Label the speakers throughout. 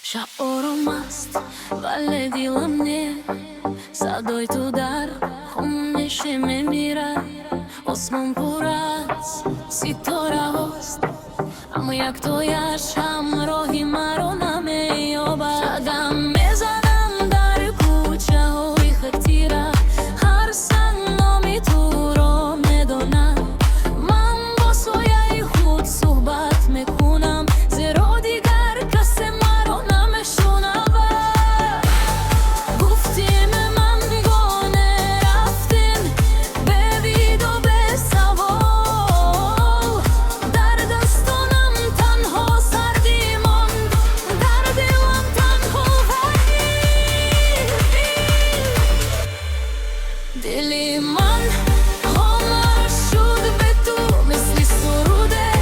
Speaker 1: شب آرام است ولی دلم نه صدای تو در خونش میمیره. آسمان پر از ستاره هاست اما یک تویش همراهی مرا نمییابد. قدم میزنم در کوچه های خطیره، هر سنگ نام تو را میدانم. من با سایه خود صحبت میکنم، زیرا دیگر کسی مرا نمیشنود. گفتیم من گونه رفتیم ببید و به سوال، در دستانم تنها سردی ماند، در دلم تنها وحید. دلی من خاموش شد به تو مثل سروده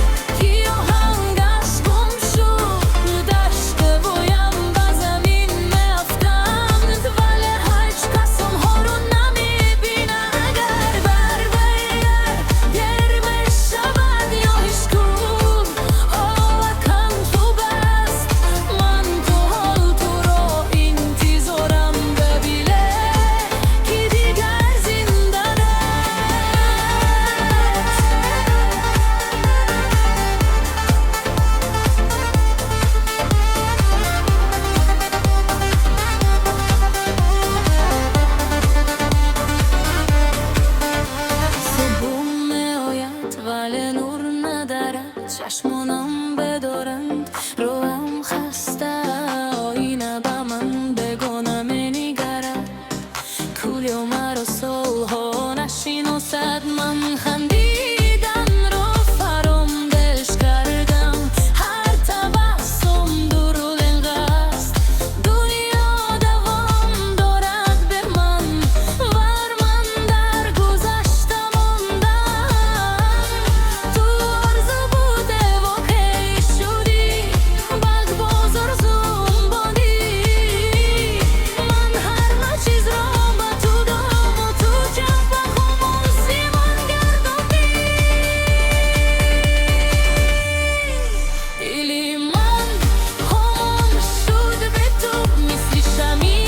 Speaker 1: که آهنگش گم شد. دشت بایم به زمین میافتند ولی هیچ کس آنها رو نمیبینه. اگر برگرد دیر میشود یا هیچ کدوم آوکن تو بست. من تو حال تو را انتظارم ببینه که دیگر زنده نیست. صبح میآید ولی نور ندارد، چشمانم بدارند رویم خسته. آینه به من بگونه مینگرد، کل مرا سالها نشناسد. من خندیدن را فراموش کردم، هر تبسم دروغ است. دنیا دوام دارد به من ور من در گذشته ماندم. تو آرزو بوده واقعی شدی، بعد باز آرزوم بودی. من همه چیز را به تو دادم و تو جنب خاموشی من گرداندی. دلی من خاموش شد به تو مثل شمعی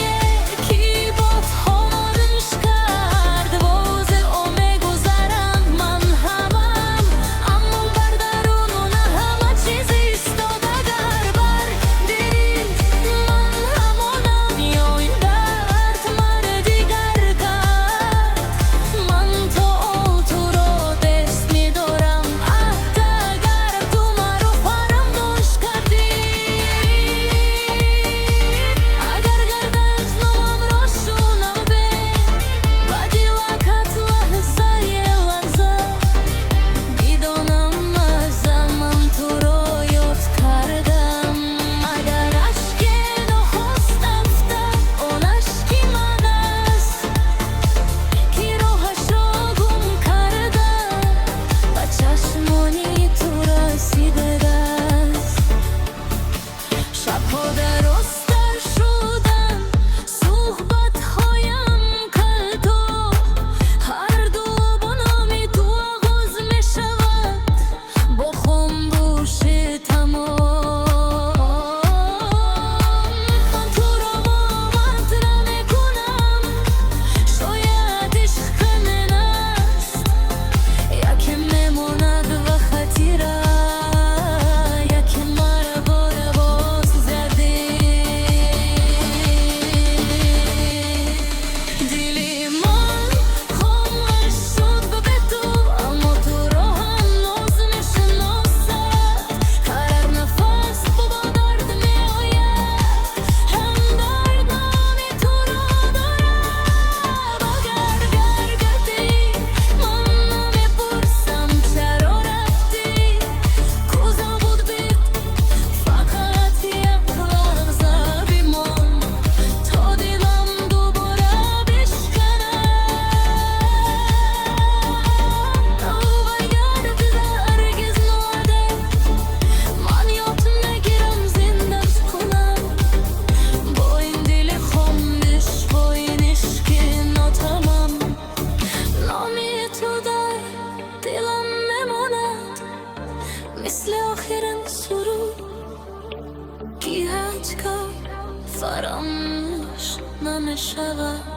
Speaker 1: که باد خاموش کرد. باز میگذرند من همم، اما بر درون همه چیز ایستاد. اگر بردید من همانم یا این درد مرا دیگر کرد. من تا تو را دست میدارم عهد، اگر تو مرا فراموش کردی. اگر گردد نامم را شنوه و دلکت لحظه لحظه، میدانم از من تو را یاد کردم. اگر اشکی نخست افتد آن اشکی من است که راهش را گم کردم، و چشمانی تو رسیده دست. شبها درازتر شدن صحبت‌هایم کلتو، هر دو با نام تو آغاز میشود با خاموش تمام. من تو را مطرح میکنم، شاید عشق من است یکی میماند و خطیره، یکی مرا بار باز زده. دلی من خاموش شد به تو اما تو را هنوز میشناسد. هر نفس با درد میآید، هم درد نام تو را دارد. اگر برگردی من نمیپرسم چرا رفتی، کجا بود بید فقط یک لحظه بماند تا دلم دوباره بشکنه. او برگرد هرگز ناده، من یاد میگیرم زنده‌اش کنم با این دل خاموش، با این عشق ناتمام. نامی تو در دلم میماند مثل آخرین سرود که هیچگاه فراموش نمیشود.